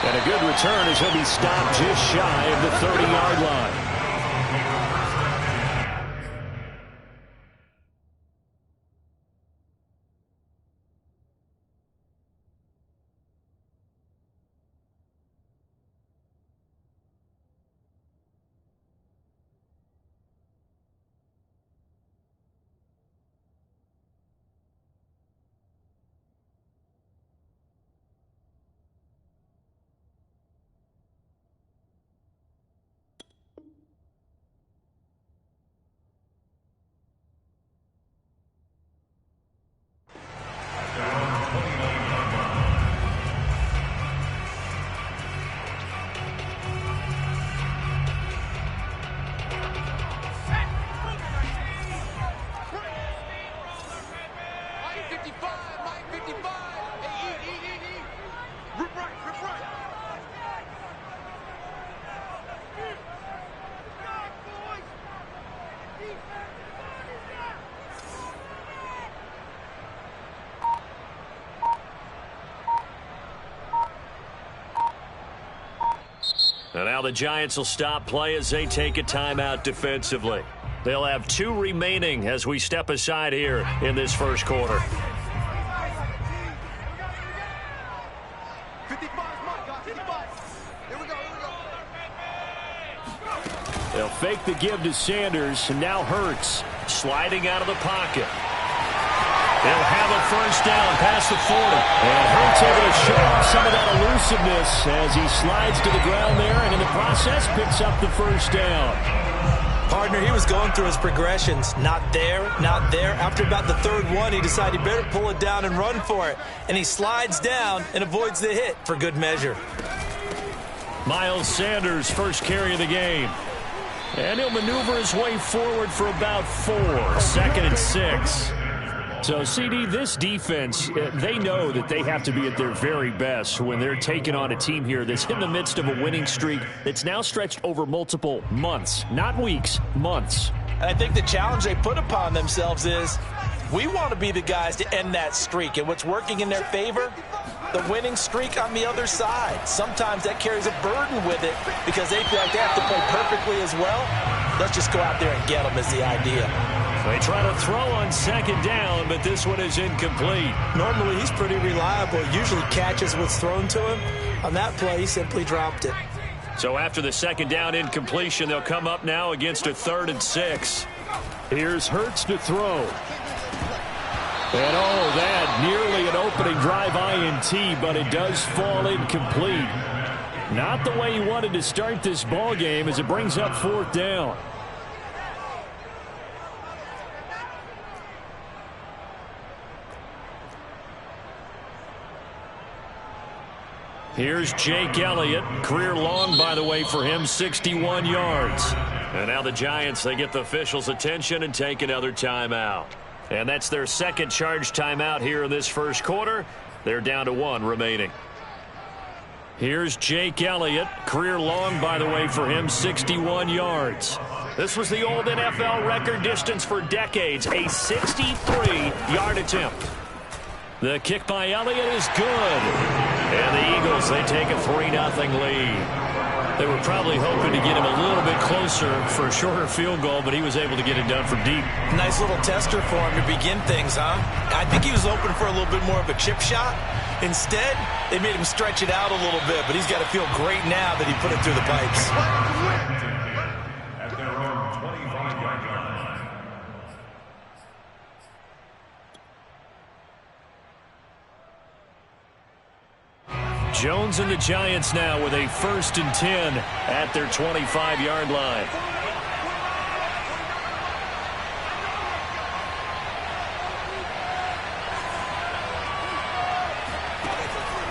And a good return as he'll be stopped just shy of the 30-yard line. And now the Giants will stop play as they take a timeout defensively. They'll have 2 remaining as we step aside here in this first quarter. 55, here we go. They'll fake the give to Sanders, and now Hurts sliding out of the pocket. They'll have a first down past the 40. And Hurts able to show off some of that elusiveness as he slides to the ground there, and in the process picks up the first down. Partner, he was going through his progressions. Not there, not there. After about the 3rd one, he decided he better pull it down and run for it. And he slides down and avoids the hit for good measure. Miles Sanders, first carry of the game. And he'll maneuver his way forward for about 4. 2nd and 6. So, CD, this defense, they know that they have to be at their very best when they're taking on a team here that's in the midst of a winning streak that's now stretched over multiple months. Not weeks, months. And I think the challenge they put upon themselves is we want to be the guys to end that streak. And what's working in their favor? The winning streak on the other side. Sometimes that carries a burden with it because they feel like they have to play perfectly as well. Let's just go out there and get them is the idea. They try to throw on 2nd down, but this one is incomplete. Normally, he's pretty reliable. Usually catches what's thrown to him. On that play, he simply dropped it. So after the 2nd down incompletion, they'll come up now against a 3rd and 6. Here's Hurts to throw. And that nearly an opening drive INT, but it does fall incomplete. Not the way he wanted to start this ball game as it brings up 4th down. Here's Jake Elliott. Career long, by the way, for him, 61 yards. And now the Giants, they get the officials' attention and take another timeout. And that's their 2nd charge timeout here in this first quarter. They're down to 1 remaining. Here's Jake Elliott. Career long, by the way, for him, 61 yards. This was the old NFL record distance for decades, a 63-yard attempt. The kick by Elliott is good. And the Eagles, they take a 3-0 lead. They were probably hoping to get him a little bit closer for a shorter field goal, but he was able to get it done from deep. Nice little tester for him to begin things, huh? I think he was hoping for a little bit more of a chip shot. Instead, they made him stretch it out a little bit, but he's got to feel great now that he put it through the pipes. Jones and the Giants now with a 1st and 10 at their 25-yard line.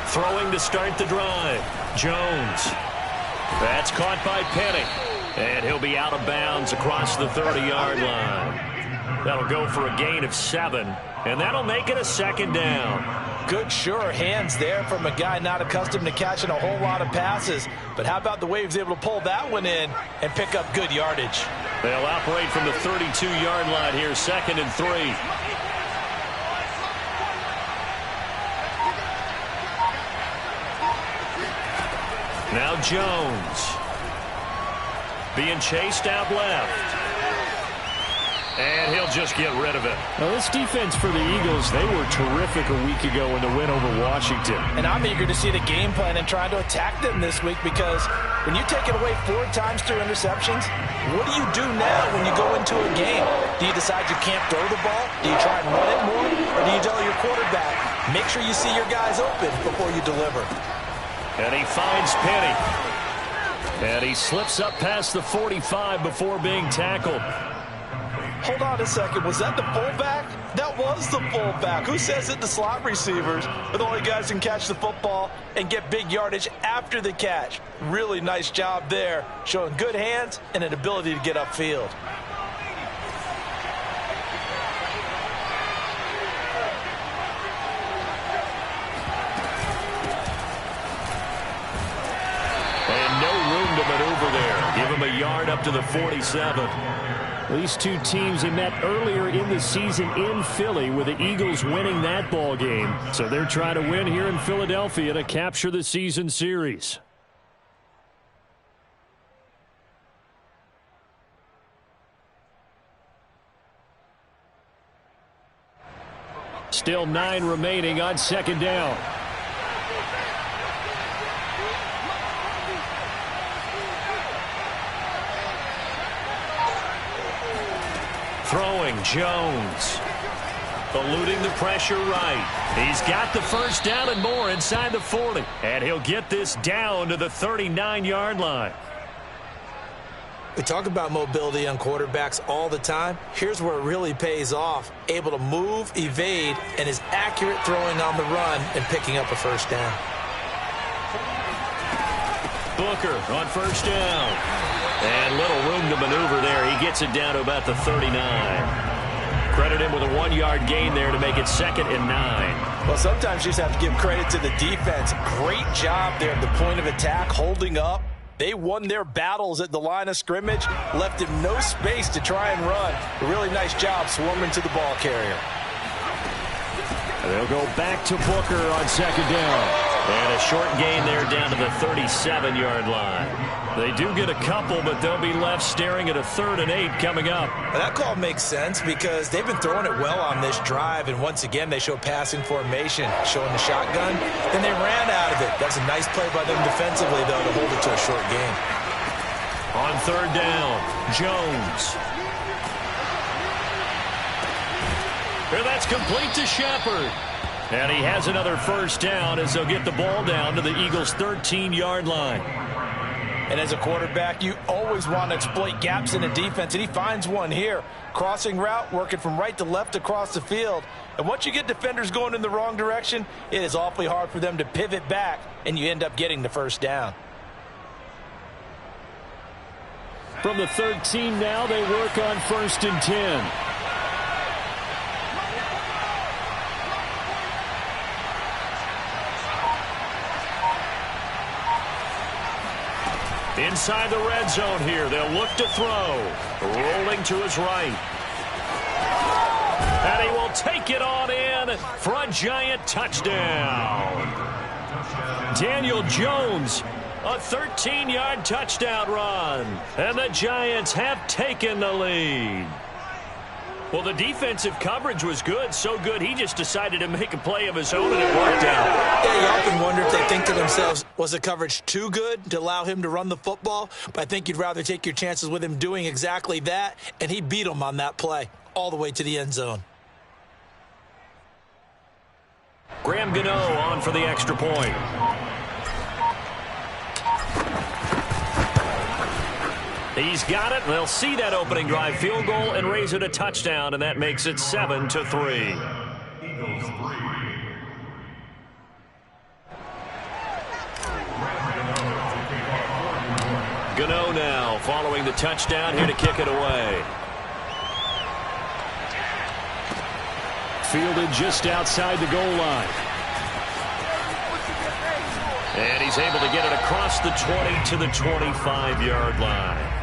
Throwing to start the drive. Jones. That's caught by Penny. And he'll be out of bounds across the 30-yard line. That'll go for a gain of 7. And that'll make it a 2nd down. Good, sure hands there from a guy not accustomed to catching a whole lot of passes. But how about the way he was able to pull that one in and pick up good yardage? They'll operate from the 32-yard line here, 2nd and 3. Now Jones. Being chased out left. And he'll just get rid of it. Now, this defense for the Eagles, they were terrific a week ago in the win over Washington. And I'm eager to see the game plan and try to attack them this week, because when you take it away 4 times through interceptions, what do you do now when you go into a game? Do you decide you can't throw the ball? Do you try and run it more? Or do you tell your quarterback, make sure you see your guys open before you deliver? And he finds Penny. And he slips up past the 45 before being tackled. Hold on a second. Was that the fullback? That was the fullback. Who says that the slot receivers are the only guys who can catch the football and get big yardage after the catch? Really nice job there, showing good hands and an ability to get upfield. And no room to maneuver there. Give him a yard up to the 47. These two teams, they met earlier in the season in Philly with the Eagles winning that ball game. So they're trying to win here in Philadelphia to capture the season series. Still 9 remaining on second down. Throwing Jones. Eluding the pressure right. He's got the first down and more inside the 40. And he'll get this down to the 39-yard line. We talk about mobility on quarterbacks all the time. Here's where it really pays off. Able to move, evade, and is accurate throwing on the run and picking up a first down. Booker on first down. And little room to maneuver there. He gets it down to about the 39. Credit him with a 1-yard gain there to make it 2nd and 9. Well, sometimes you just have to give credit to the defense. Great job there at the point of attack, holding up. They won their battles at the line of scrimmage, left him no space to try and run. A really nice job swarming to the ball carrier. They'll go back to Booker on second down. And a short gain there down to the 37-yard line. They do get a couple, but they'll be left staring at a 3rd and 8 coming up. Well, that call makes sense because they've been throwing it well on this drive, and once again they show passing formation, showing the shotgun. Then they ran out of it. That's a nice play by them defensively, though, to hold it to a short gain. On 3rd down, Jones. And that's complete to Shepard. And he has another first down as they'll get the ball down to the Eagles' 13-yard line. And as a quarterback, you always want to exploit gaps in the defense, and he finds one here. Crossing route, working from right to left across the field. And once you get defenders going in the wrong direction, it is awfully hard for them to pivot back, and you end up getting the first down. From the 13 now, they work on 1st and 10. Inside the red zone here, they'll look to throw. Rolling to his right. And he will take it on in for a giant touchdown. Daniel Jones, a 13-yard touchdown run. And the Giants have taken the lead. Well, the defensive coverage was good, so good he just decided to make a play of his own, and it worked out. Yeah, you often wonder if they think to themselves, was the coverage too good to allow him to run the football? But I think you'd rather take your chances with him doing exactly that, and he beat him on that play all the way to the end zone. Graham Gano on for the extra point. He's got it. They'll see that opening drive field goal and raise it a touchdown, and that makes it 7-3. Gano now following the touchdown here to kick it away. Fielded just outside the goal line. And he's able to get it across the 20 to the 25-yard line.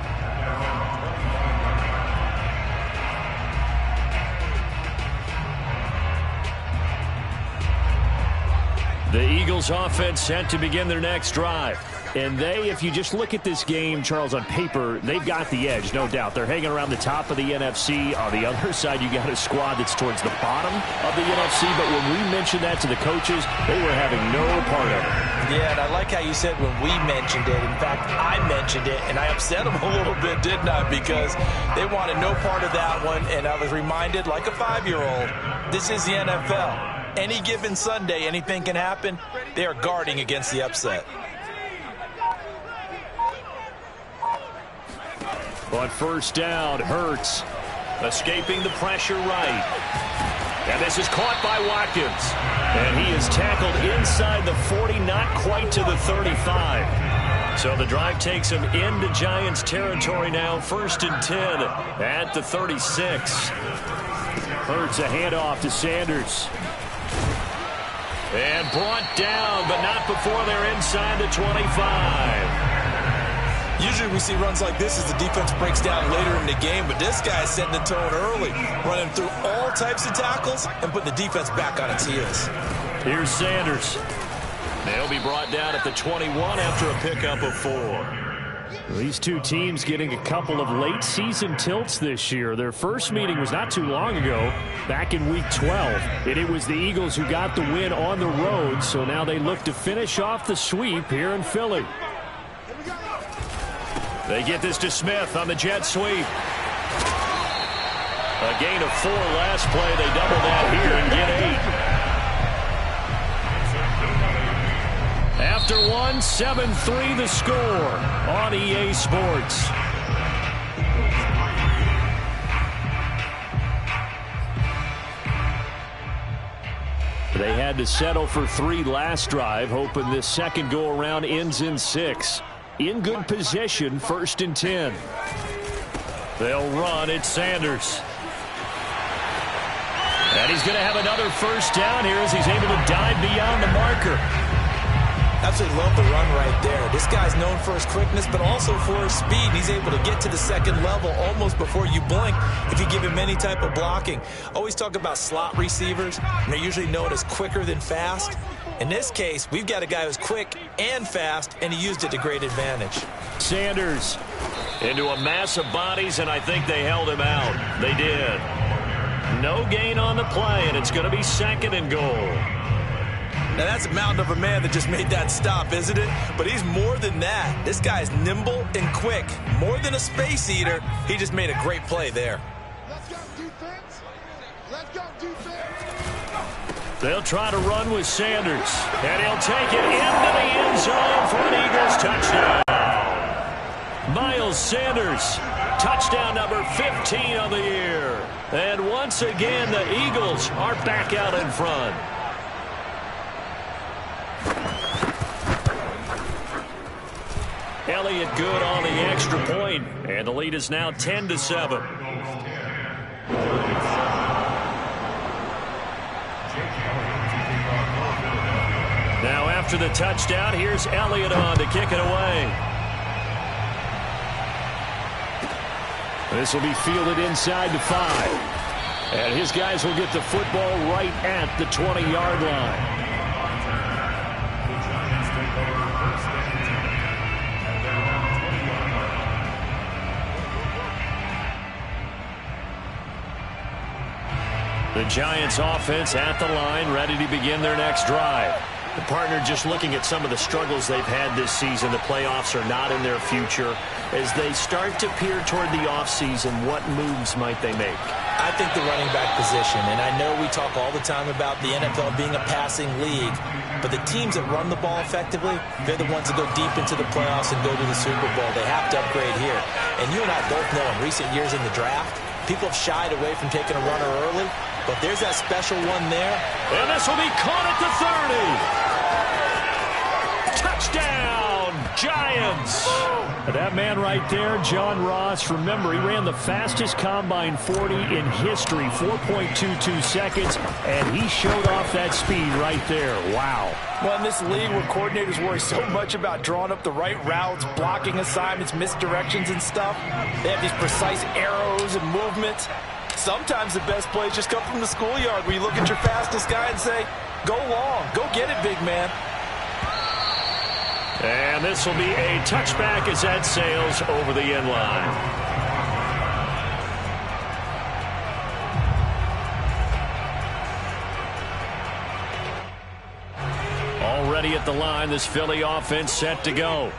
The Eagles offense set to begin their next drive. And they, if you just look at this game, Charles, on paper, they've got the edge, no doubt. They're hanging around the top of the NFC. On the other side, you got a squad that's towards the bottom of the NFC. But when we mentioned that to the coaches, they were having no part of it. Yeah, and I like how you said when we mentioned it. In fact, I mentioned it, and I upset them a little bit, didn't I? Because they wanted no part of that one, and I was reminded, like a 5-year-old, this is the NFL. Any given Sunday, anything can happen. They are guarding against the upset. On first down, Hurts Escaping the pressure right. And this is caught by Watkins. And he is tackled inside the 40, not quite to the 35. So the drive takes him into Giants territory now. 1st and 10 at the 36. Hurts a handoff to Sanders. And brought down, but not before they're inside the 25. Usually we see runs like this as the defense breaks down later in the game, but this guy is setting the tone early, running through all types of tackles and putting the defense back on its heels. Here's Sanders. They'll be brought down at the 21 after a pickup of 4. These two teams getting a couple of late season tilts this year. Their first meeting was not too long ago, back in week 12. And it was the Eagles who got the win on the road, so now they look to finish off the sweep here in Philly. They get this to Smith on the jet sweep. A gain of 4 last play. They double that here and get 8. After 1, 7-3 the score on EA Sports. They had to settle for 3 last drive, hoping this second go-around ends in 6. In good position, 1st and 10. They'll run. It's Sanders. And he's going to have another first down here as he's able to dive beyond the marker. Absolutely love the run right there. This guy's known for his quickness, but also for his speed. He's able to get to the second level almost before you blink if you give him any type of blocking. Always talk about slot receivers, and they're usually known as quicker than fast. In this case, we've got a guy who's quick and fast, and he used it to great advantage. Sanders into a mass of bodies, and I think they held him out. They did. No gain on the play, and it's going to be 2nd and goal. Now, that's a mountain of a man that just made that stop, isn't it? But he's more than that. This guy's nimble and quick. More than a space eater, he just made a great play there. Let's go, defense. Let's go, defense. They'll try to run with Sanders, and he'll take it into the end zone for an Eagles touchdown. Miles Sanders, touchdown number 15 on the year. And once again, the Eagles are back out in front. Elliott good on the extra point, and the lead is now 10-7. Now after the touchdown, here's Elliott on to kick it away. This will be fielded inside the 5. And his guys will get the football right at the 20-yard line. The Giants offense at the line, ready to begin their next drive. The partner just looking at some of the struggles they've had this season. The playoffs are not in their future. As they start to peer toward the offseason, what moves might they make? I think the running back position, and I know we talk all the time about the NFL being a passing league, but the teams that run the ball effectively, they're the ones that go deep into the playoffs and go to the Super Bowl. They have to upgrade here. And you and I both know in recent years in the draft, people have shied away from taking a runner early, but there's that special one there. And this will be caught at the 30. Touchdown, Giants. That man right there, John Ross, remember, he ran the fastest combine 40 in history, 4.22 seconds, and he showed off that speed right there. Wow. Well, in this league where coordinators worry so much about drawing up the right routes, blocking assignments, misdirections and stuff, they have these precise arrows and movements. Sometimes the best plays just come from the schoolyard where you look at your fastest guy and say, Go long. Go get it, big man. And this will be a touchback as that sails over the end line. Already at the line, this Philly offense set to go.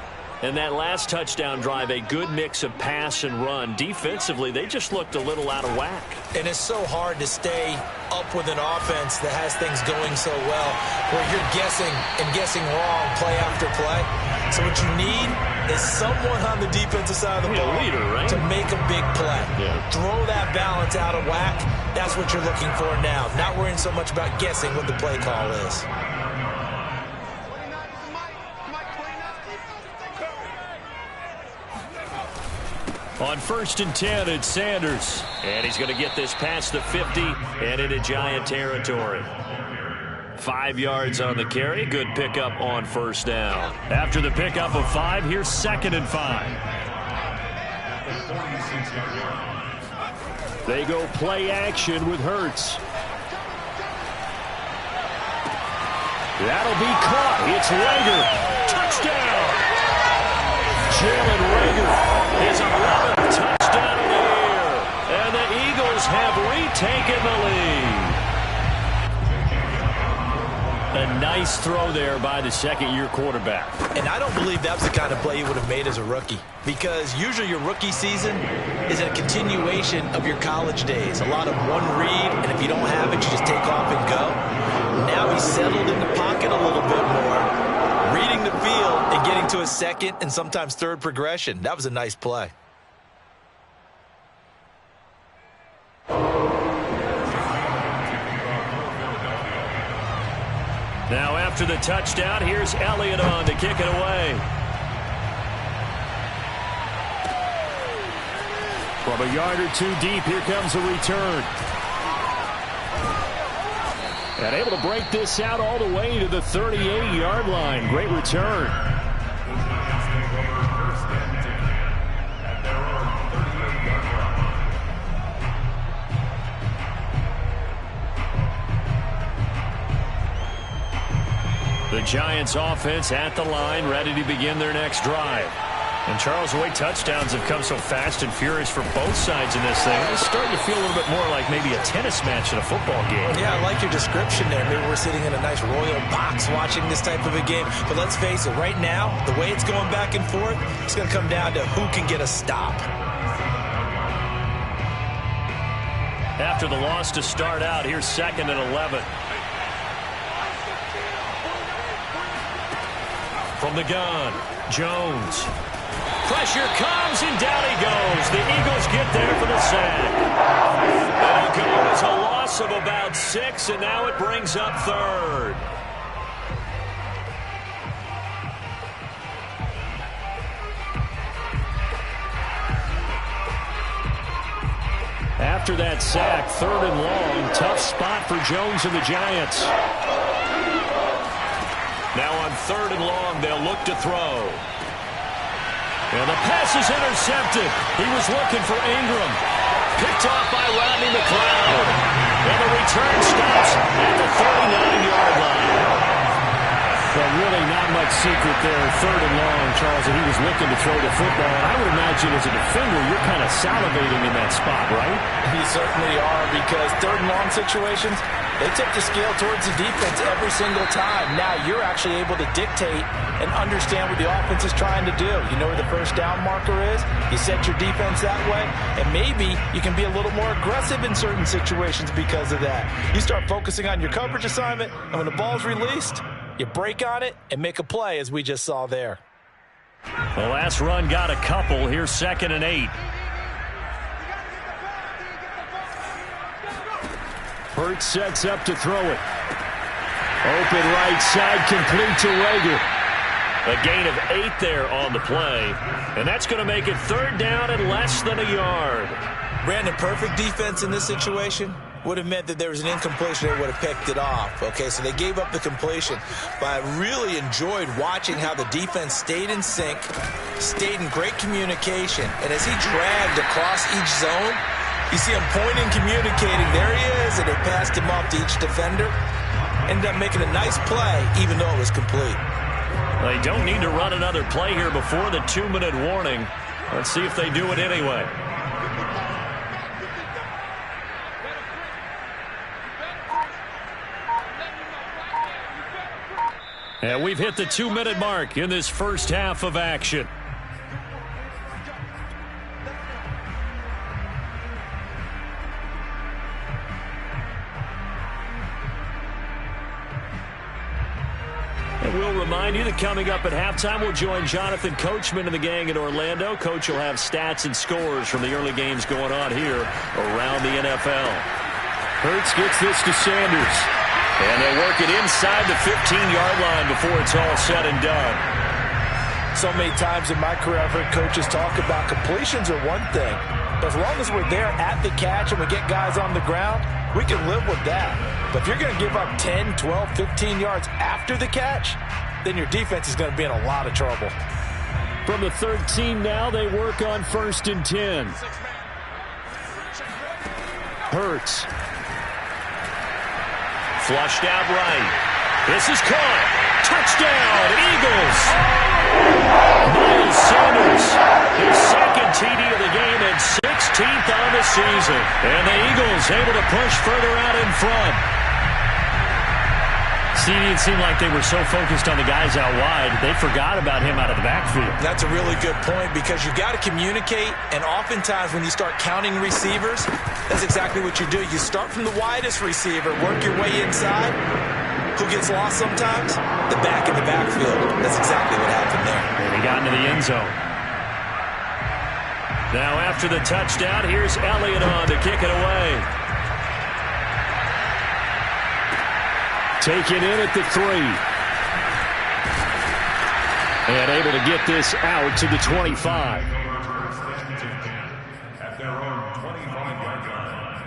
And that last touchdown drive, a good mix of pass and run. Defensively, they just looked a little out of whack. And it's so hard to stay up with an offense that has things going so well, where you're guessing and guessing wrong play after play. So what you need is someone on the defensive side of the ball leader, right? to make a big play. Yeah. Throw that balance out of whack. That's what you're looking for now. Not worrying so much about guessing what the play call is. On 1st and 10, it's Sanders. And he's going to get this past the 50 and into Giant territory. 5 yards on the carry. Good pickup on 1st down. After the pickup of 5, here's 2nd and 5. They go play action with Hurts. That'll be caught. It's Rager. Touchdown. Jalen Rager, his 11th touchdown of the year. And the Eagles have retaken the lead. A nice throw there by the second-year quarterback. And I don't believe that's the kind of play you would have made as a rookie, because usually your rookie season is a continuation of your college days. A lot of one read, and if you don't have it, you just take off and go. Now he's settled in the pocket a little bit more, reading the field and getting to a second and sometimes third progression. That was a nice play. Now after the touchdown, here's Elliott on to kick it away. From a yard or two deep, here comes a return. And able to break this out all the way to the 38-yard line. Great return. The Giants offense at the line, ready to begin their next drive. And Charles, the way touchdowns have come so fast and furious for both sides in this thing, it's starting to feel a little bit more like maybe a tennis match in a football game. Yeah, I like your description there. Maybe we're sitting in a nice royal box watching this type of a game. But let's face it, right now, the way it's going back and forth, it's going to come down to who can get a stop. After the loss to start out, here's 2nd and 11. From the gun, Jones. Pressure comes, and down he goes. The Eagles get there for the sack. It'll go as a loss of about 6, and now it brings up 3rd. After that sack, 3rd and long. Tough spot for Jones and the Giants. Now on 3rd and long, they'll look to throw. And the pass is intercepted. He was looking for Ingram. Picked off by Rodney McLeod. And the return stops at the 39-yard line. Well, really not much secret there. 3rd and long, Charles, and he was looking to throw the football. I would imagine as a defender, you're kind of salivating in that spot, right? You certainly are, because 3rd and long situations, they tip the scale towards the defense every single time. Now you're actually able to dictate and understand what the offense is trying to do. You know where the first down marker is. You set your defense that way, and maybe you can be a little more aggressive in certain situations because of that. You start focusing on your coverage assignment, and when the ball's released, you break on it and make a play, as we just saw there. The last run got a couple. Here's 2nd and 8. Hurts sets up to throw it. Open right side, complete to Rager. A gain of 8 there on the play. And that's going to make it 3rd down and less than a yard. Brandon, perfect defense in this situation would have meant that there was an incompletion. They would have picked it off. Okay, so they gave up the completion. But I really enjoyed watching how the defense stayed in sync, stayed in great communication. And as he dragged across each zone, you see him pointing, communicating. There he is, and they passed him off to each defender. ended up making a nice play, even though it was complete. They don't need to run another play here before the 2-minute warning. Let's see if they do it anyway. And we've hit the 2-minute mark in this first half of action. And we'll remind you that coming up at halftime, we'll join Jonathan Coachman and the gang in Orlando. Coach will have stats and scores from the early games going on here around the NFL. Hurts gets this to Sanders. And they work it inside the 15-yard line before it's all said and done. So many times in my career, I've heard coaches talk about completions are one thing. But as long as we're there at the catch and we get guys on the ground, we can live with that. But if you're going to give up 10, 12, 15 yards after the catch, then your defense is going to be in a lot of trouble. From the 13 now, they work on 1st and 10. Hurts. Flushed out right. This is caught. Touchdown, Eagles. Miles Sanders, his second TD of the game and 16th on the season. And the Eagles able to push further out in front. See, it seemed like they were so focused on the guys out wide, they forgot about him out of the backfield. That's a really good point because you've got to communicate, and oftentimes when you start counting receivers, that's exactly what you do. You start from the widest receiver, work your way inside. Who gets lost sometimes? The back in the backfield. That's exactly what happened there. And he got into the end zone. Now after the touchdown, here's Elliott on to kick it away. Taken in at the 3. And able to get this out to the 25. At their own 25-yard line.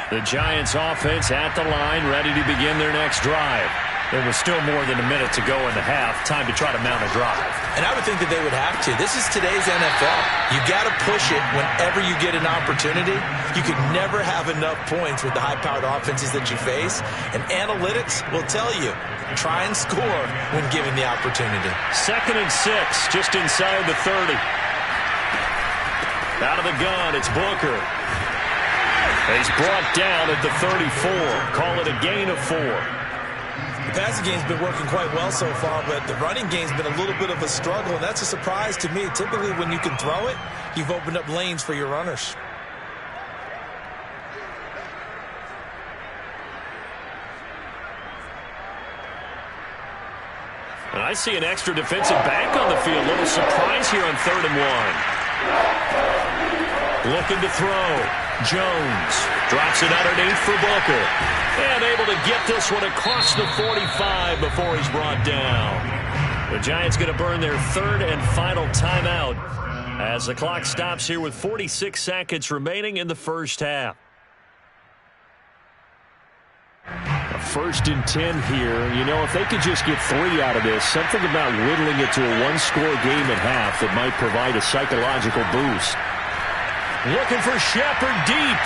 The Giants offense at the line, ready to begin their next drive. There was still more than a minute to go in the half. Time to try to mount a drive. And I would think that they would have to. This is today's NFL. You got to push it whenever you get an opportunity. You could never have enough points with the high-powered offenses that you face. And analytics will tell you, try and score when given the opportunity. 2nd and 6, just inside the 30. Out of the gun, it's Booker. He's brought down at the 34. Call it a gain of 4. The passing game's been working quite well so far, but the running game's been a little bit of a struggle, and that's a surprise to me. Typically, when you can throw it, you've opened up lanes for your runners. And I see an extra defensive back on the field. Little surprise here on 3rd and 1. Looking to throw. Jones drops it underneath for Booker. And able to get this one across the 45 before he's brought down. The Giants going to burn their 3rd and final timeout as the clock stops here with 46 seconds remaining in the first half. 1st and 10 here. You know, if they could just get 3 out of this, something about whittling it to a 1-score game at half that might provide a psychological boost. Looking for Shepard deep.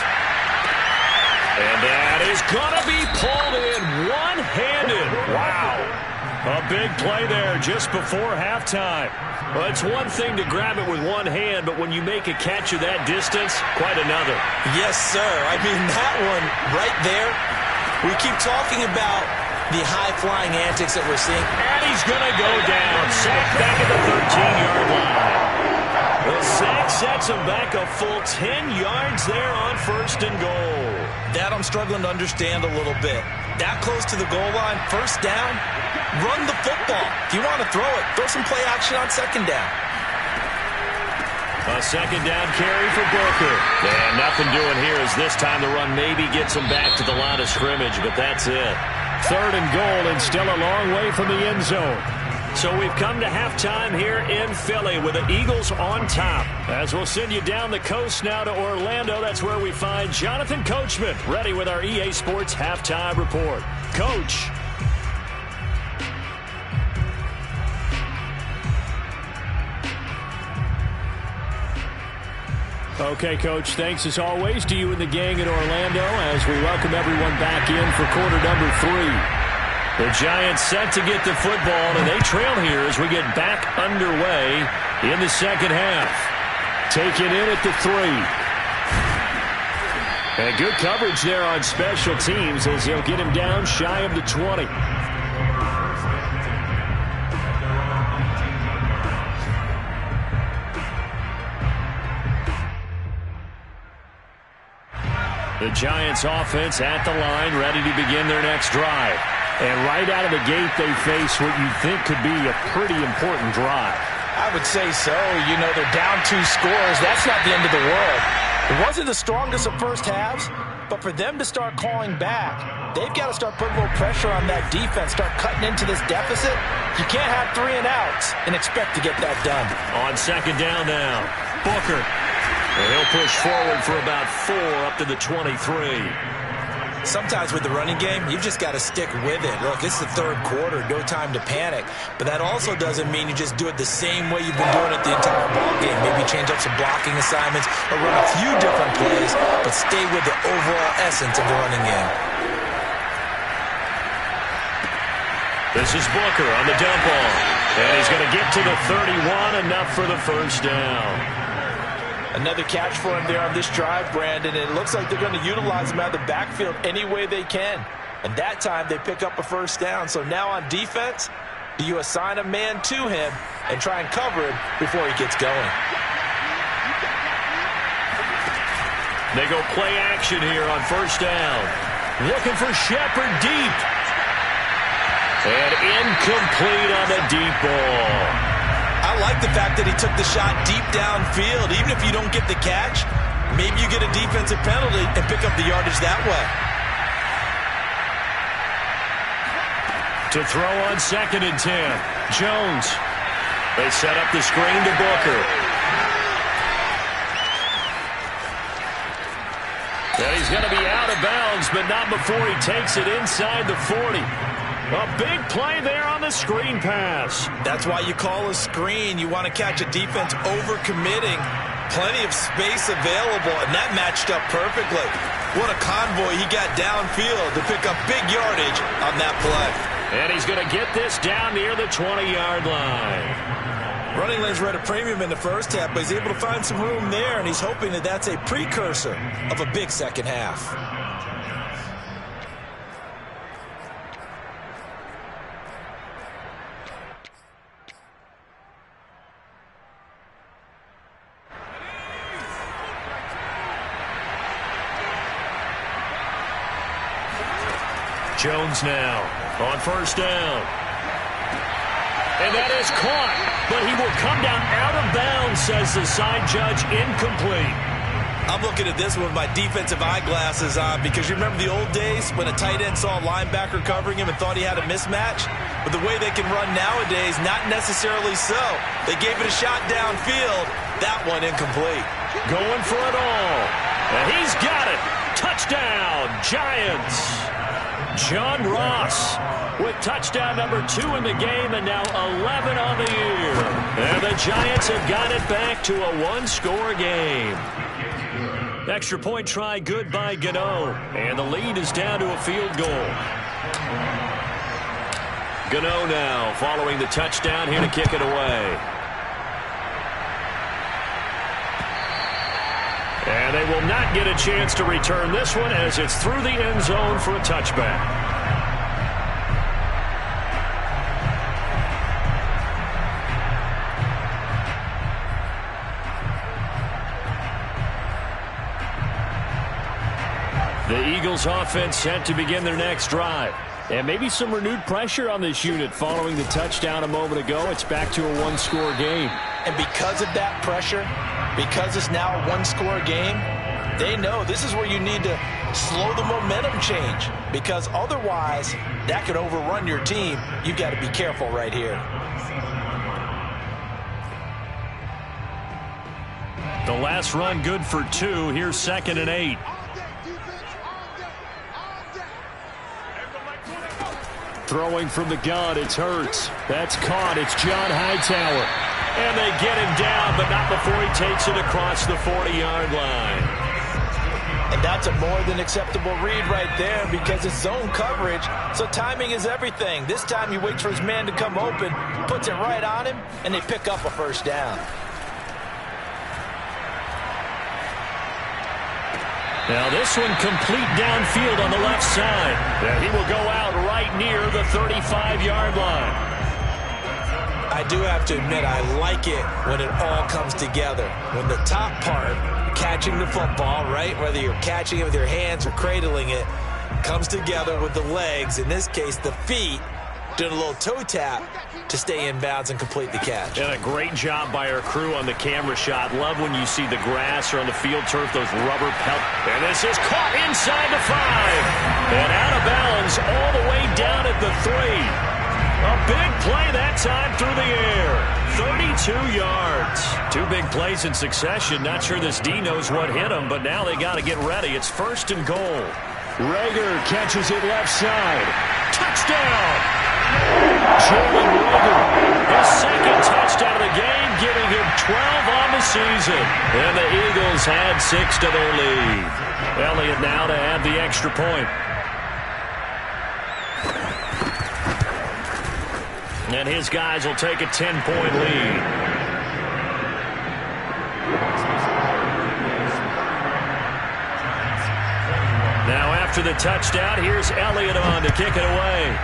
And that is going to be pulled in one-handed. Wow. A big play there just before halftime. Well, it's one thing to grab it with one hand, but when you make a catch of that distance, quite another. Yes, sir. I mean, that one right there, we keep talking about the high-flying antics that we're seeing. And he's going to go down. Sacked back at the 13-yard line. The sack sets him back a full 10 yards there on 1st and goal. That I'm struggling to understand a little bit. That close to the goal line, 1st down, run the football. If you want to throw it, throw some play action on 2nd down. A 2nd down carry for Booker. And nothing doing here as this time the run maybe gets him back to the line of scrimmage, but that's it. 3rd and goal and still a long way from the end zone. So we've come to halftime here in Philly with the Eagles on top. As we'll send you down the coast now to Orlando, that's where we find Jonathan Coachman ready with our EA Sports Halftime Report. Coach. Okay, Coach, thanks as always to you and the gang in Orlando as we welcome everyone back in for quarter number 3. The Giants set to get the football, and they trail here as we get back underway in the second half. Taken in at the 3. And good coverage there on special teams as he'll get him down shy of the 20. The Giants offense at the line, ready to begin their next drive. And right out of the gate, they face what you think could be a pretty important drive. I would say so. You know, they're down 2 scores. That's not the end of the world. It wasn't the strongest of first halves, but for them to start clawing back, they've got to start putting a little pressure on that defense, start cutting into this deficit. You can't have 3 and outs and expect to get that done. On second down now, Booker. And he'll push forward for about 4 up to the 23. Sometimes with the running game, you've just got to stick with it. Look, it's the third quarter, no time to panic. But that also doesn't mean you just do it the same way you've been doing it the entire ballgame. Maybe change up some blocking assignments or run a few different plays, but stay with the overall essence of the running game. This is Booker on the dump off. And he's going to get to the 31, enough for the first down. Another catch for him there on this drive, Brandon. And it looks like they're going to utilize him out of the backfield any way they can. And that time they pick up a first down. So now on defense, do you assign a man to him and try and cover him before he gets going? They go play action here on first down. Looking for Shepard deep. And incomplete on the deep ball. I like the fact that he took the shot deep downfield. Even if you don't get the catch, maybe you get a defensive penalty and pick up the yardage that way. To throw on second and 10, Jones. They set up the screen to Booker. And he's going to be out of bounds, but not before he takes it inside the 40. A big play there on the screen pass. That's why you call a screen. You want to catch a defense over-committing. Plenty of space available, and that matched up perfectly. What a convoy he got downfield to pick up big yardage on that play. And he's going to get this down near the 20-yard line. Running lanes were at a premium in the first half, but he's able to find some room there, and he's hoping that that's a precursor of a big second half. Jones now on first down. And that is caught, but he will come down out of bounds, says the side judge, incomplete. I'm looking at this one with my defensive eyeglasses on because you remember the old days when a tight end saw a linebacker covering him and thought he had a mismatch? But the way they can run nowadays, not necessarily so. They gave it a shot downfield. That one incomplete. Going for it all. And he's got it. Touchdown, Giants. John Ross with touchdown number 2 in the game and now 11 on the year. And the Giants have got it back to a 1-score game. Extra point try good by Gano. And the lead is down to a field goal. Gano now following the touchdown here to kick it away. And they will not get a chance to return this one as it's through the end zone for a touchback. The Eagles offense set to begin their next drive. And maybe some renewed pressure on this unit following the touchdown a moment ago. It's back to a 1-score game. And because of that pressure, because it's now a 1-score game, they know this is where you need to slow the momentum change. Because otherwise, that could overrun your team. You've got to be careful right here. The last run good for 2. Here's 2nd and 8. Throwing from the gun, it's Hurts. That's caught. It's John Hightower. And they get him down, but not before he takes it across the 40-yard line. And that's a more than acceptable read right there because it's zone coverage, so timing is everything. This time he waits for his man to come open, puts it right on him, and they pick up a first down. Now this one complete downfield on the left side. And he will go out right near the 35-yard line. I do have to admit, I like it when it all comes together. When the top part, catching the football, right, whether you're catching it with your hands or cradling it, comes together with the legs, in this case the feet, doing a little toe tap to stay in bounds and complete the catch. And a great job by our crew on the camera shot. Love when you see the grass or on the field turf, those rubber pelt. And this is caught inside the 5. And out of bounds all the way down at the 3. A big play that time through the air. 32 yards. 2 big plays in succession. Not sure this D knows what hit him, but now they got to get ready. It's 1st and goal. Rager catches it left side. Touchdown! Jordan Rager. His 2nd touchdown of the game, giving him 12 on the season. And the Eagles had 6 to their lead. Elliott now to add the extra point. And his guys will take a 10-point lead. Now after the touchdown, here's Elliott on to kick it away.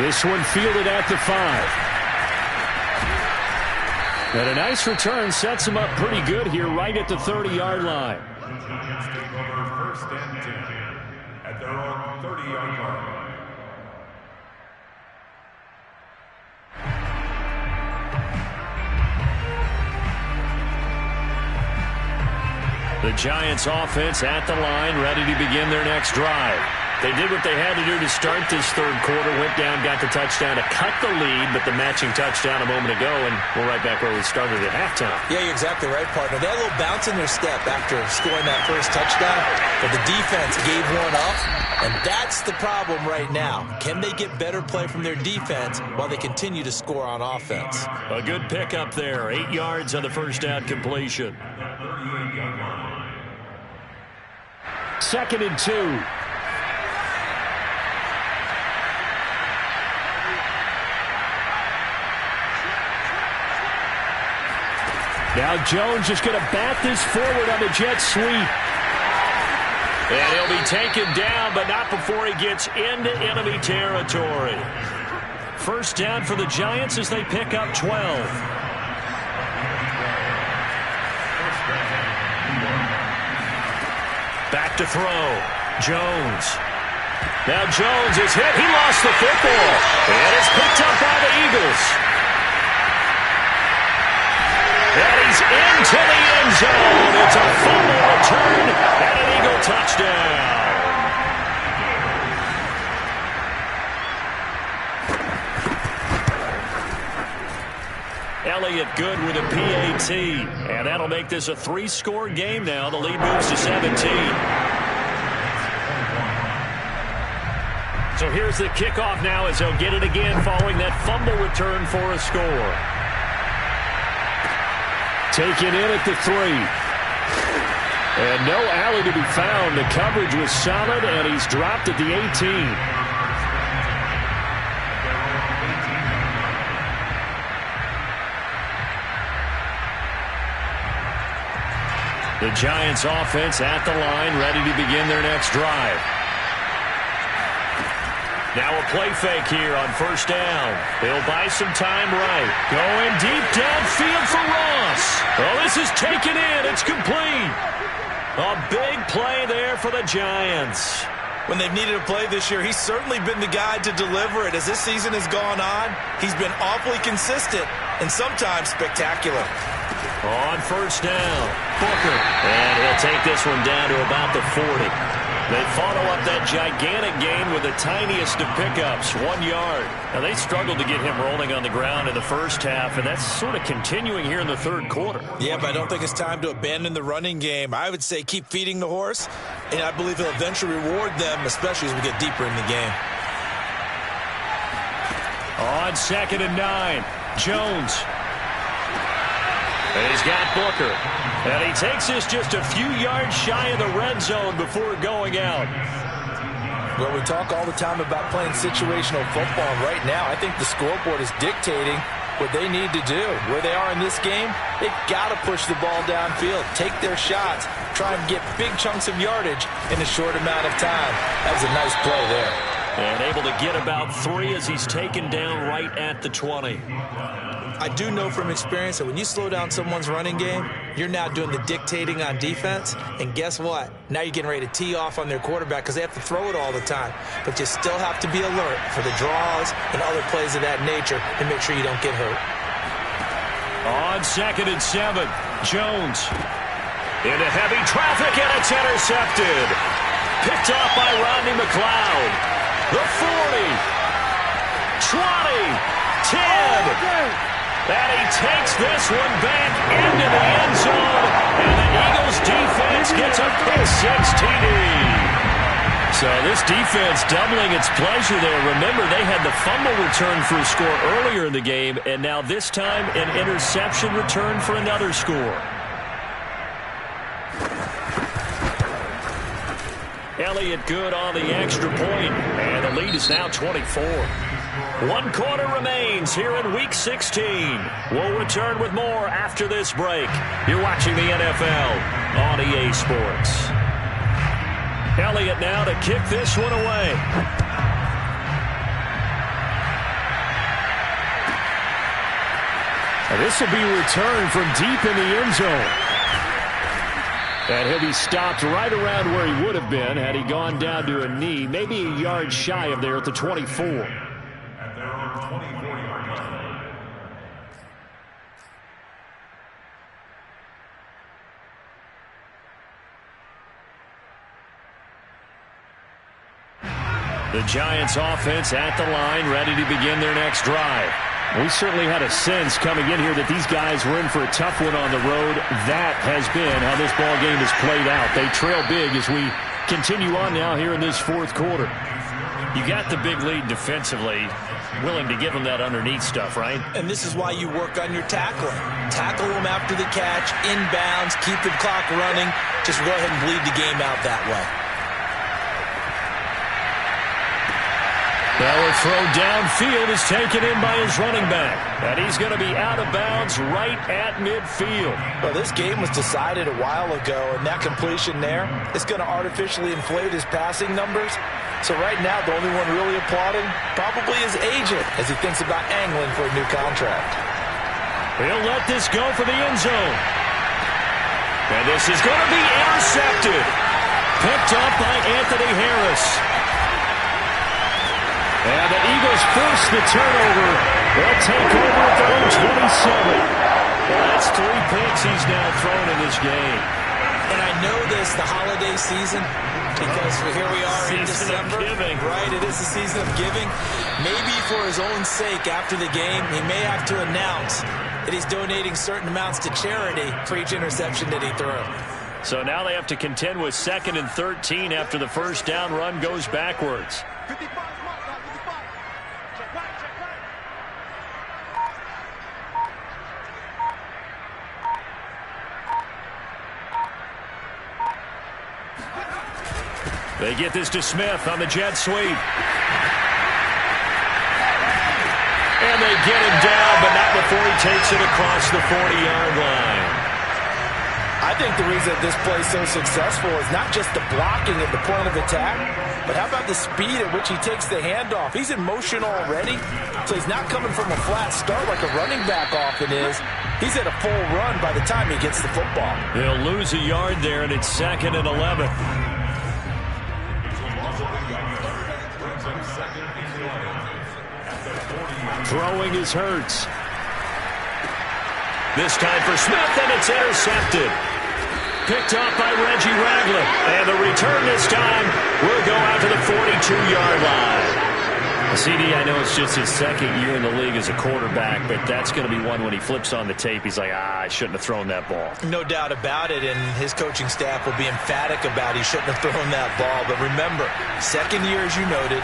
This one fielded at the 5. And a nice return sets him up pretty good here right at the 30-yard line. Giants take over 1st and 10 at their own 30-yard line. The Giants offense at the line, ready to begin their next drive. They did what they had to do to start this 3rd quarter, went down, got the touchdown to cut the lead, but the matching touchdown a moment ago, and we're right back where we started at halftime. Yeah, you're exactly right, partner. They had a little bounce in their step after scoring that first touchdown, but the defense gave one up, and that's the problem right now. Can they get better play from their defense while they continue to score on offense? A good pickup there, 8 yards on the first down completion. 2nd and 2. Now Jones just going to bat this forward on the jet sweep. And he'll be taken down, but not before he gets into enemy territory. First down for the Giants as they pick up 12. Back to throw. Jones. Now Jones is hit. He lost the football. And it's picked up by the Eagles. And he's into the end zone. It's a fumble return and an Eagle touchdown. Elliott good with a PAT. And that'll make this a 3-score game now. The lead moves to 17. So here's the kickoff now as they'll get it again following that fumble return for a score. Taken in at the 3. And no alley to be found. The coverage was solid, and he's dropped at the 18. The Giants offense at the line, ready to begin their next drive. Now a play fake here on first down. They'll buy some time right. Going deep downfield for Ross. Oh, this is taken in. It's complete. A big play there for the Giants. When they've needed a play this year, he's certainly been the guy to deliver it. As this season has gone on, he's been awfully consistent and sometimes spectacular. On first down, Booker. And he'll take this one down to about the 40. They follow up that gigantic gain with the tiniest of pickups, 1 yard. Now, they struggled to get him rolling on the ground in the first half, and that's sort of continuing here in the third quarter. Yeah, but I don't think it's time to abandon the running game. I would say keep feeding the horse, and I believe he'll eventually reward them, especially as we get deeper in the game. On 2nd and 9, Jones. And he's got Booker. And he takes this just a few yards shy of the red zone before going out. Well, we talk all the time about playing situational football. And right now, I think the scoreboard is dictating what they need to do. Where they are in this game, they've got to push the ball downfield, take their shots, try and get big chunks of yardage in a short amount of time. That was a nice play there. And able to get about 3 as he's taken down right at the 20. I do know from experience that when you slow down someone's running game, you're now doing the dictating on defense. And guess what? Now you're getting ready to tee off on their quarterback because they have to throw it all the time. But you still have to be alert for the draws and other plays of that nature and make sure you don't get hurt. On 2nd and 7, Jones. Into heavy traffic, and it's intercepted. Picked off by Rodney McLeod. The 40. 20. 10. And he takes this one back into the end zone. And the Eagles defense gets a pick-6 TD. So this defense doubling its pleasure there. Remember, they had the fumble return for a score earlier in the game, and now this time an interception return for another score. Elliott good on the extra point, and the lead is now 24. 1 quarter remains here in Week 16. We'll return with more after this break. You're watching the NFL on EA Sports. Elliott now to kick this one away. And this will be returned from deep in the end zone. And he'll be stopped right around where he would have been had he gone down to a knee, maybe a yard shy of there at the 24. At their own 24-yard line. The Giants offense at the line, ready to begin their next drive. We certainly had a sense coming in here that these guys were in for a tough one on the road. That has been how this ball game has played out. They trail big as we continue on now here in this fourth quarter. You got the big lead defensively, willing to give them that underneath stuff, right? And this is why you work on your tackling. Tackle them after the catch, inbounds, keep the clock running. Just go ahead and bleed the game out that way. Well, a throw downfield is taken in by his running back. And he's going to be out of bounds right at midfield. Well, this game was decided a while ago, and that completion there is going to artificially inflate his passing numbers. So right now, the only one really applauding probably his agent as he thinks about angling for a new contract. He'll let this go for the end zone. And this is going to be intercepted. Picked up by Anthony Harris. And the Eagles force the turnover. They'll take over at their own 27. Well, that's 3 picks he's now thrown in this game. And I know this, the holiday season, because here we are in December. Right, it is the season of giving. Maybe for his own sake after the game, he may have to announce that he's donating certain amounts to charity for each interception that he threw. So now they have to contend with 2nd and 13 after the first down run goes backwards. They get this to Smith on the jet sweep. And they get him down, but not before he takes it across the 40-yard line. I think the reason that this play is so successful is not just the blocking at the point of attack, but how about the speed at which he takes the handoff? He's in motion already, so he's not coming from a flat start like a running back often is. He's at a full run by the time he gets the football. They'll lose a yard there, and it's 2nd and 11. Throwing is Hurts. This time for Smith, and it's intercepted. Picked up by Reggie Ragland. And the return this time will go out to the 42-yard line. CD, I know it's just his 2nd year in the league as a quarterback, but that's going to be one when he flips on the tape. He's like, I shouldn't have thrown that ball. No doubt about it, and his coaching staff will be emphatic about he shouldn't have thrown that ball. But remember, 2nd year, as you noted,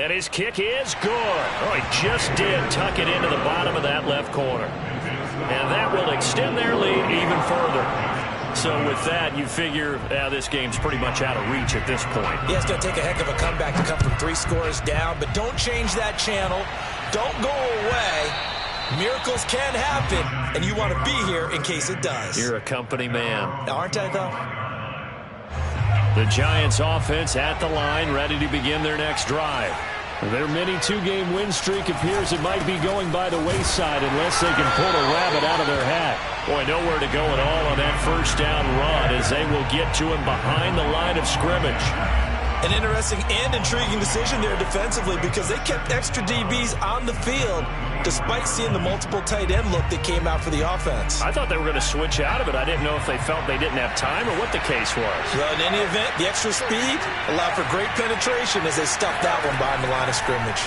And his kick is good. Oh, he just did tuck it into the bottom of that left corner. And that will extend their lead even further. So with that, you figure this game's pretty much out of reach at this point. Yeah, it's going to take a heck of a comeback to come from 3 scores down, but don't change that channel. Don't go away. Miracles can happen, and you want to be here in case it does. You're a company man. Aren't I, though? The Giants offense at the line, ready to begin their next drive. Their mini 2-game win streak appears it might be going by the wayside unless they can pull a rabbit out of their hat. Boy, nowhere to go at all on that first down run as they will get to him behind the line of scrimmage. An interesting and intriguing decision there defensively because they kept extra DBs on the field despite seeing the multiple tight end look that came out for the offense. I thought they were going to switch out of it. I didn't know if they felt they didn't have time or what the case was. Well, in any event, the extra speed allowed for great penetration as they stuffed that one behind the line of scrimmage.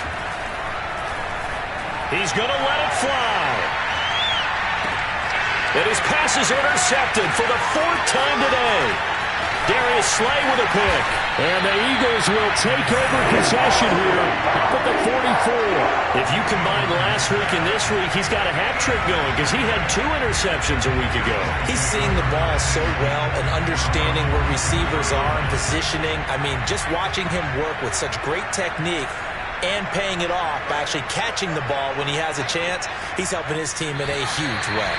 He's going to let it fly. And his pass is intercepted for the 4th time today. Darius Slay with a pick. And the Eagles will take over possession here up at the 44. If you combine last week and this week, he's got a hat trick going because he had 2 interceptions a week ago. He's seeing the ball so well and understanding where receivers are and positioning. I mean, just watching him work with such great technique and paying it off by actually catching the ball when he has a chance, he's helping his team in a huge way.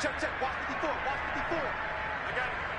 Check, check. Watch 54. Watch 54. I got it.